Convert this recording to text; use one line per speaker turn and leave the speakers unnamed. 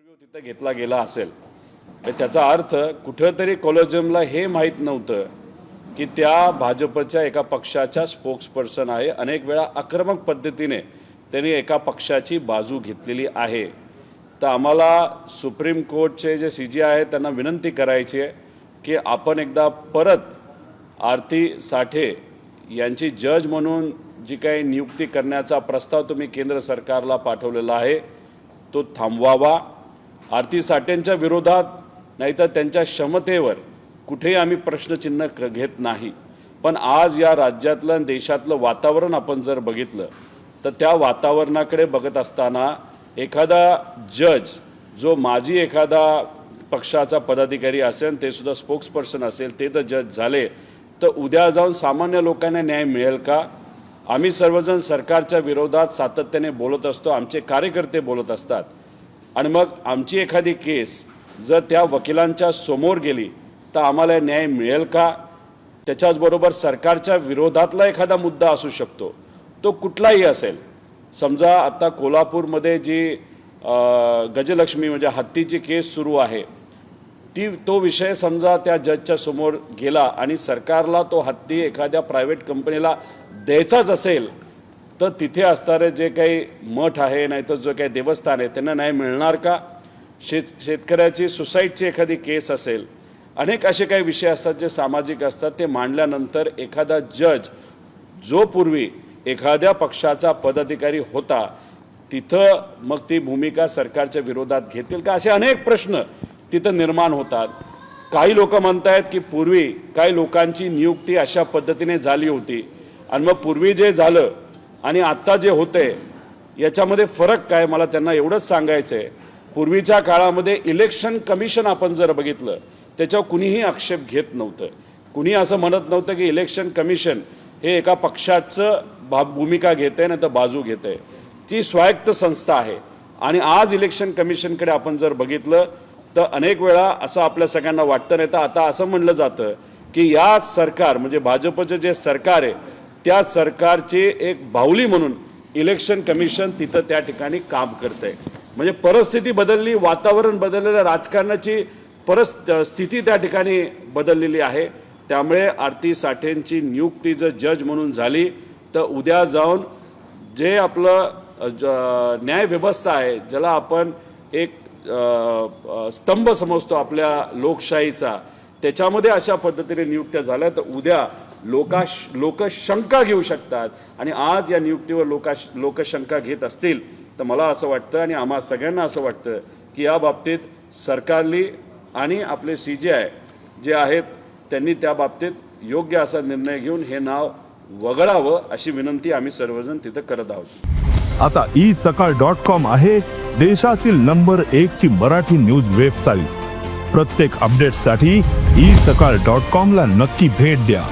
Interview तिथं घेतला गेला असेल तर त्याचा अर्थ कुठेतरी कोलोजियमला हे माहीत नव्हतं की त्या भाजपच्या एका पक्षाच्या स्पोक्सपर्सन आहे. अनेक वेळा आक्रमक पद्धतीने त्यांनी एका पक्षाची बाजू घेतलेली आहे. तर आम्हाला सुप्रीम कोर्टचे जे CJ आहेत त्यांना विनंती करायची आहे की आपण एकदा परत आरती साठे यांची जज म्हणून जी काही नियुक्ती करण्याचा प्रस्ताव तुम्ही केंद्र सरकारला पाठवलेला आहे तो थांबवावा. आरती साठेंच्या विरोधात नाहीतर त्यांच्या क्षमतेवर कुठेही आम्ही प्रश्नचिन्ह घेत नाही. पण आज या राज्यातलं देशातलं वातावरण आपण जर बघितलं तर त्या वातावरणाकडे बघत असताना एखादा जज जो माजी एखादा पक्षाचा पदाधिकारी असेल ते सुद्धा स्पोक्सपर्सन असेल ते तर जज झाले तर उद्या जाऊन सामान्य लोकांना न्याय मिळेल का? आम्ही सर्वजण सरकारच्या विरोधात सातत्याने बोलत असतो, आमचे कार्यकर्ते बोलत असतात आणि मग आमची एखादी केस जर त्या वकिलांच्या समोर गेली तर आम्हाला न्याय मिळेल का? त्याच्याचबरोबर सरकारच्या विरोधातला एखादा मुद्दा असू शकतो तो कुठलाही असेल. समजा आता कोल्हापूरमध्ये जी गजलक्ष्मी म्हणजे हत्तीची केस सुरू आहे तो विषय समजा त्या जजच्या समोर गेला आणि सरकारला तो हत्ती एखाद्या प्रायव्हेट कंपनीला द्यायचाच असेल तर तिथे असणारे जे काही मठ आहे नाहीतर जो काही देवस्थान आहे त्यांना न्याय मिळणार का? शेतकऱ्याची सुसाईडची एखादी केस असेल, अनेक असे काही विषय असतात जे सामाजिक असतात ते मांडल्यानंतर एखादा जज जो पूर्वी एखाद्या पक्षाचा पदाधिकारी होता तिथं मग ती भूमिका सरकारच्या विरोधात घेतील का? असे अनेक प्रश्न तिथं निर्माण होतात. काही लोक म्हणतायत की पूर्वी काही लोकांची नियुक्ती अशा पद्धतीने झाली होती आणि मग पूर्वी जे झालं आणि आत्ता जे होते याच्यामध्ये फरक काय? मला त्यांना एवढंच सांगायचं आहे, पूर्वीच्या काळामध्ये इलेक्शन कमिशन आपण जर बघितलं त्याच्यावर कुणीही आक्षेप घेत नव्हतं. कुणी असं म्हणत नव्हतं की इलेक्शन कमिशन हे एका पक्षाचं भूमिका घेते नाही तर बाजू घेते. ती स्वायत्त संस्था आहे आणि आज इलेक्शन कमिशनकडे आपण जर बघितलं तर अनेक वेळा असं आपल्या सगळ्यांना वाटतं नाही तर आता असं म्हणलं जातं की या सरकार म्हणजे भाजपचं जे सरकार आहे त्या सरकारची एक बाहुली म्हणून इलेक्शन कमिशन तिथं त्या ठिकाणी काम करतंय. म्हणजे परिस्थिती बदलली, वातावरण बदललेलं, राजकारणाची स्थिती त्या ठिकाणी बदललेली आहे. त्यामुळे आरती साठेंची नियुक्ती जर जज म्हणून झाली तर उद्या जाऊन जे आपलं न्यायव्यवस्था आहे ज्याला आपण एक स्तंभ समजतो आपल्या लोकशाहीचा त्याच्यामध्ये अशा पद्धतीने नियुक्त्या झाल्या तर उद्या लोक शंका घेऊ शकतात आणि आज या नियुक्तीवर लोक शंका घेत असतील तर मला असं वाटतं आणि आम्हा सगळ्यांना असं वाटतं की या बाबतीत सरकारली आणि आपले CJ जे आहेत त्यांनी त्या बाबतीत योग्य असा निर्णय घेऊन हे नाव वगळावं अशी विनंती आम्ही सर्वजण तिथं करत आहोत.
आता isakal.com आहे देशातील नंबर 1 ची मराठी न्यूज वेबसाईट. प्रत्येक अपडेटसाठी isakal.com ला नक्की भेट द्या.